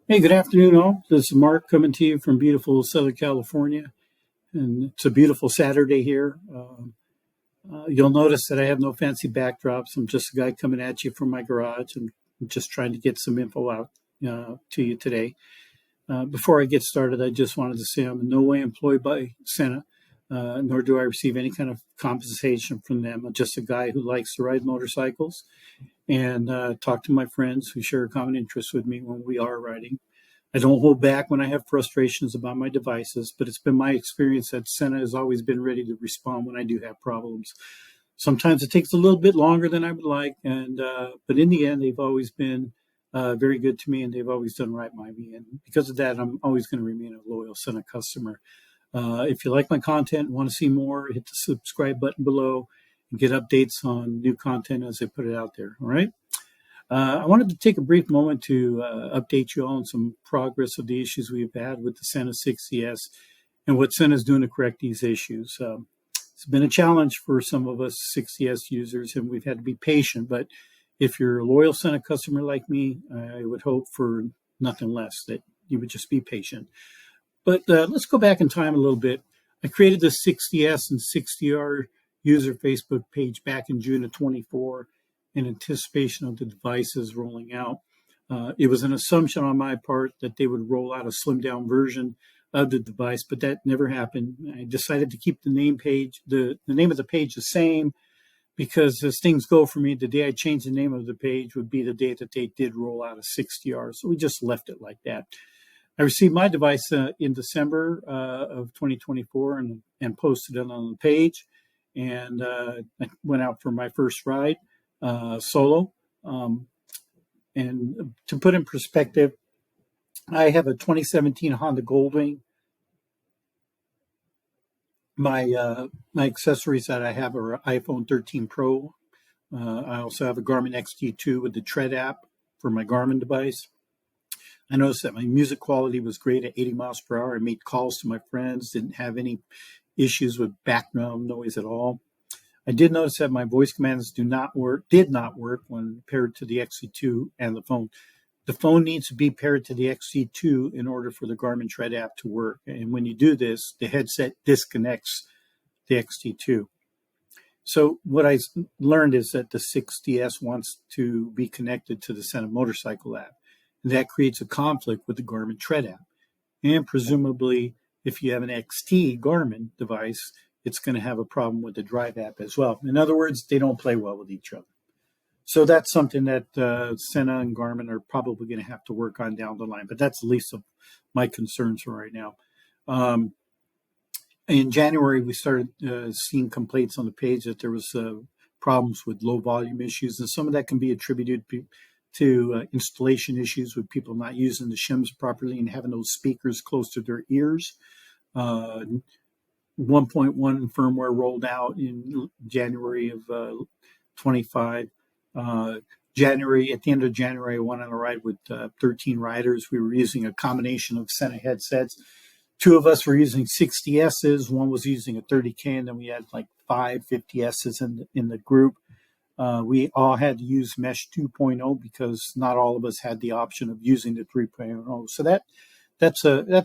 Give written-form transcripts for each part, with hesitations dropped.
Hey, good afternoon, all. This is Mark coming to you from beautiful Southern California, and it's a beautiful Saturday here. You'll notice that I have no fancy backdrops. I'm just a guy coming at you from my garage and just trying to get some info out to you today. Before I get started, I just wanted to say I'm in no way employed by Sena, nor do I receive any kind of compensation from them. I'm just a guy who likes to ride motorcycles and talk to my friends who share a common interest with me when we are riding. I don't hold back when I have frustrations about my devices, but it's been my experience that Sena has always been ready to respond when I do have problems. Sometimes it takes a little bit longer than I would like, and but in the end, they've always been very good to me, and they've always done right by me. And because of that, I'm always going to remain a loyal Sena customer. If you like my content, want to see more, hit the subscribe button below and get updates on new content as I put it out there. All right. I wanted to take a brief moment to update you all on some progress of the issues we've had with the Sena 60s and what Sena is doing to correct these issues. It's been a challenge for some of us 60s users, and we've had to be patient. But if you're a loyal Sena customer like me, I would hope for nothing less that you would just be patient. But let's go back in time a little bit. I created the 60s and 60R user Facebook page back in June of 24 in anticipation of the devices rolling out. It was an assumption on my part that they would roll out a slimmed down version of the device, but that never happened. I decided to keep the name of the page the same because as things go for me, the day I changed the name of the page would be the day that they did roll out a 60R. So we just left it like that. I received my device in December of 2024 and posted it on the page. And I went out for my first ride solo. And to put in perspective, I have a 2017 Honda Goldwing. My accessories that I have are iPhone 13 Pro. I also have a Garmin XT2 with the Tread app for my Garmin device. I noticed that my music quality was great at 80 miles per hour. I made calls to my friends, didn't have any issues with background noise at all. I did notice that my voice commands did not work when paired to the XC2 and the phone. The phone needs to be paired to the XC2 in order for the Garmin Tread app to work. And when you do this, the headset disconnects the XT2. So what I learned is that the 60S wants to be connected to the Sena motorcycle app. And that creates a conflict with the Garmin Tread app. And presumably, if you have an XT Garmin device, it's going to have a problem with the Drive app as well. In other words, they don't play well with each other. So that's something that Sena and Garmin are probably going to have to work on down the line. But that's the least of my concerns for right now. In January, we started seeing complaints on the page that there was problems with low volume issues, and some of that can be attributed to installation issues with people not using the shims properly and having those speakers close to their ears. 1.1 firmware rolled out in January of 25. At the end of January, I went on a ride with 13 riders. We were using a combination of Sena headsets. Two of us were using 60Ss. One was using a 30K, and then we had like 5 50Ss in the group. We all had to use Mesh 2.0 because not all of us had the option of using the 3.0. So that's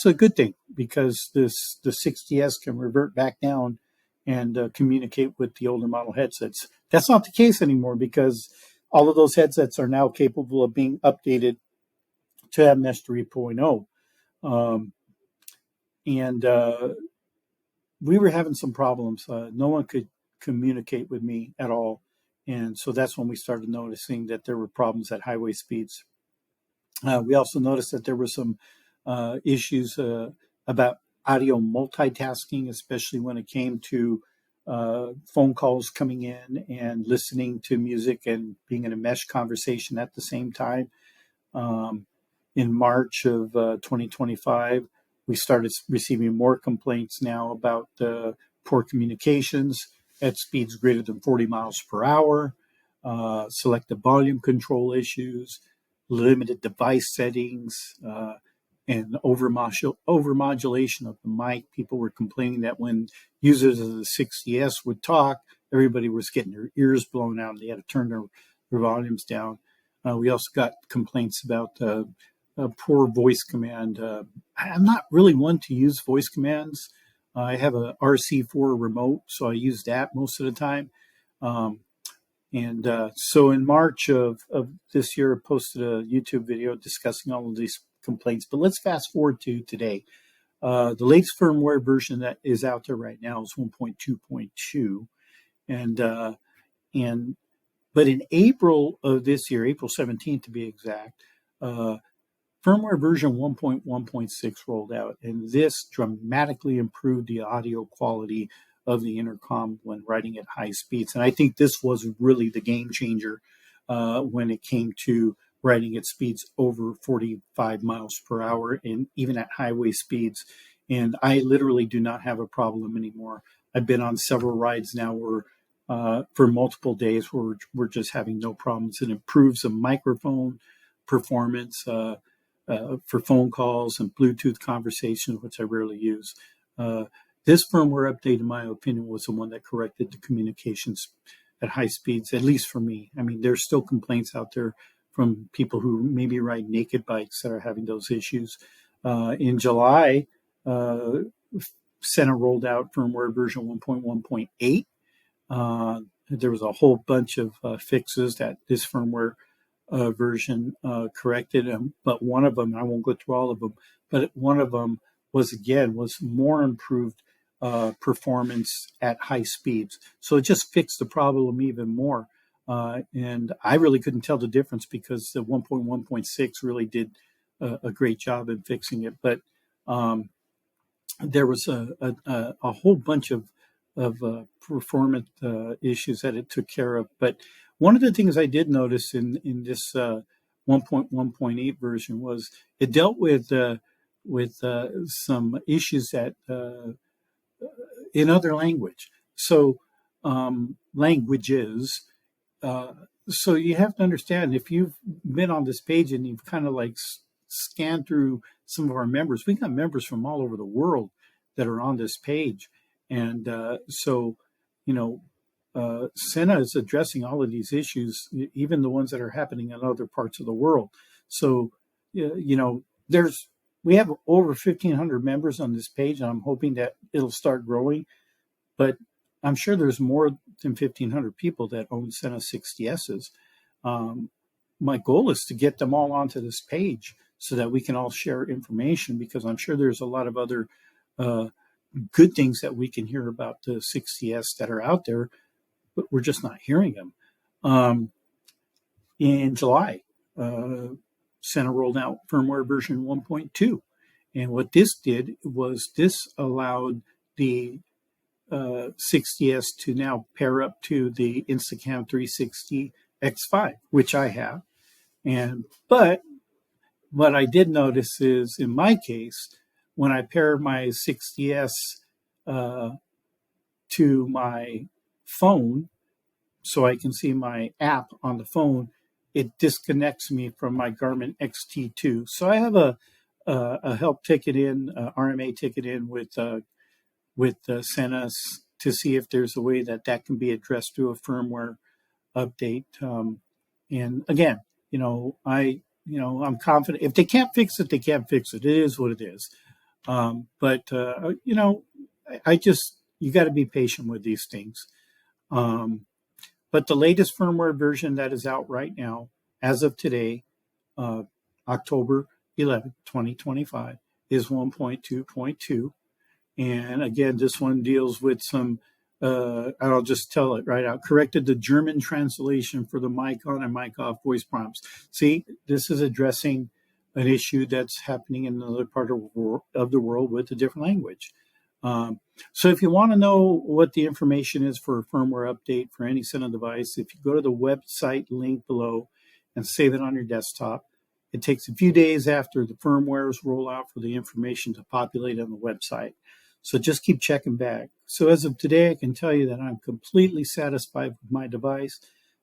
a good thing because the 60S can revert back down and communicate with the older model headsets. That's not the case anymore because all of those headsets are now capable of being updated to have Mesh 3.0. And we were having some problems. No one could communicate with me at all. And so that's when we started noticing that there were problems at highway speeds. We also noticed that there were some issues about audio multitasking, especially when it came to phone calls coming in and listening to music and being in a mesh conversation at the same time. In March of 2025, we started receiving more complaints now about poor communications at speeds greater than 40 miles per hour, selective volume control issues, limited device settings, and overmodulation of the mic. People were complaining that when users of the 60S would talk, everybody was getting their ears blown out and they had to turn their volumes down. We also got complaints about poor voice command. I'm not really one to use voice commands. I have a RC4 remote, so I use that most of the time. Um, and so in March of this year, I posted a YouTube video discussing all of these complaints. But let's fast forward to today. The latest firmware version that is out there right now is 1.2.2, and and but in April of this year, April 17th to be exact, uh, firmware version 1.1.6 rolled out, and this dramatically improved the audio quality of the intercom when writing at high speeds. And I think this was really the game changer when it came to writing at speeds over 45 miles per hour and even at highway speeds. And I literally do not have a problem anymore. I've been on several rides now where for multiple days where we're just having no problems. It improves the microphone performance. For phone calls and Bluetooth conversations, which I rarely use. Uh, this firmware update, in my opinion, was the one that corrected the communications at high speeds, at least for me. I mean, there's still complaints out there from people who maybe ride naked bikes that are having those issues. In July, uh, Sena rolled out firmware version 1.1.8. There was a whole bunch of fixes that this firmware version corrected them, but one of them, I won't go through all of them, but one of them was more improved performance at high speeds. So it just fixed the problem even more. And I really couldn't tell the difference because the 1.1.6 really did a great job in fixing it. But there was a whole bunch of performance issues that it took care of. But one of the things I did notice in this 1.1.8 version was it dealt with some issues that in other language. So languages. Uh, so you have to understand if you've been on this page and you've kind of like scanned through some of our members, we got members from all over the world that are on this page, and so you know, Sena is addressing all of these issues, even the ones that are happening in other parts of the world. So you know, we have over 1,500 members on this page, and I'm hoping that it'll start growing. But I'm sure there's more than 1,500 people that own Sena 60s. My goal is to get them all onto this page so that we can all share information, because I'm sure there's a lot of other good things that we can hear about the 60s that are out there, but we're just not hearing them. In July, Sena rolled out firmware version 1.2. And what this did was this allowed the 60s to now pair up to the Instacam 360 X5, which I have. But what I did notice is, in my case, when I pair my 60s to my phone, so I can see my app on the phone, it disconnects me from my Garmin XT2. So I have a help ticket in, RMA ticket in with Sena to see if there's a way that can be addressed through a firmware update. And again, I'm confident if they can't fix it, they can't fix it. It is what it is. But I just, you got to be patient with these things. But the latest firmware version that is out right now, as of today, October 11th, 2025, is 1.2.2. And again, this one deals with some, I'll just tell it right out, corrected the German translation for the mic on and mic off voice prompts. See, this is addressing an issue that's happening in another part of the world with a different language. So if you want to know what the information is for a firmware update for any Sena device, if you go to the website link below and save it on your desktop, it takes a few days after the firmwares roll out for the information to populate on the website. So just keep checking back. So as of today, I can tell you that I'm completely satisfied with my device,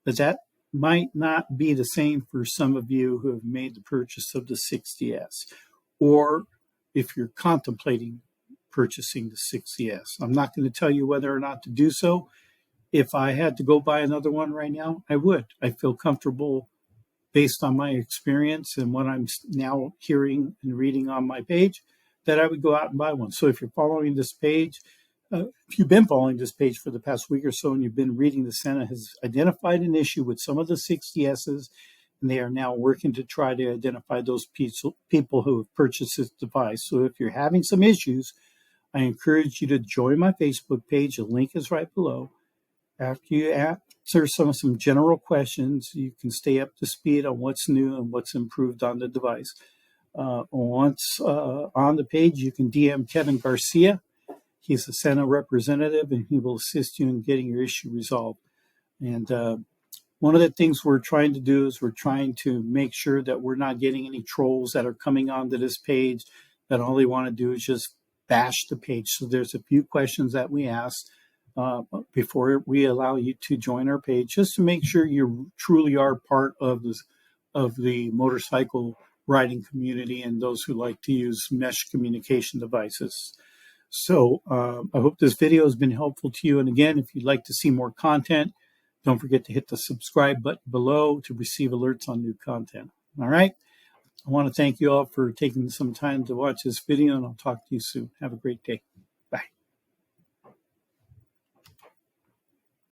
but that might not be the same for some of you who have made the purchase of the 60s, or if you're contemplating purchasing the 60s. I'm not going to tell you whether or not to do so. If I had to go buy another one right now, I would. I feel comfortable based on my experience and what I'm now hearing and reading on my page, that I would go out and buy one. So if you're following this page, if you've been following this page for the past week or so and you've been reading, the Sena has identified an issue with some of the 60Ss, and they are now working to try to identify those people who have purchased this device. So if you're having some issues, I encourage you to join my Facebook page. The link is right below. After you answer some general questions, you can stay up to speed on what's new and what's improved on the device. Once on the page, you can DM Kevin Garcia. He's a Sena representative, and he will assist you in getting your issue resolved. And one of the things we're trying to do is we're trying to make sure that we're not getting any trolls that are coming onto this page that all they want to do is just bash the page. So there's a few questions that we ask before we allow you to join our page, just to make sure you truly are part of the motorcycle riding community and those who like to use mesh communication devices. So I hope this video has been helpful to you. And again, if you'd like to see more content, don't forget to hit the subscribe button below to receive alerts on new content. All right. I want to thank you all for taking some time to watch this video, and I'll talk to you soon. Have a great day.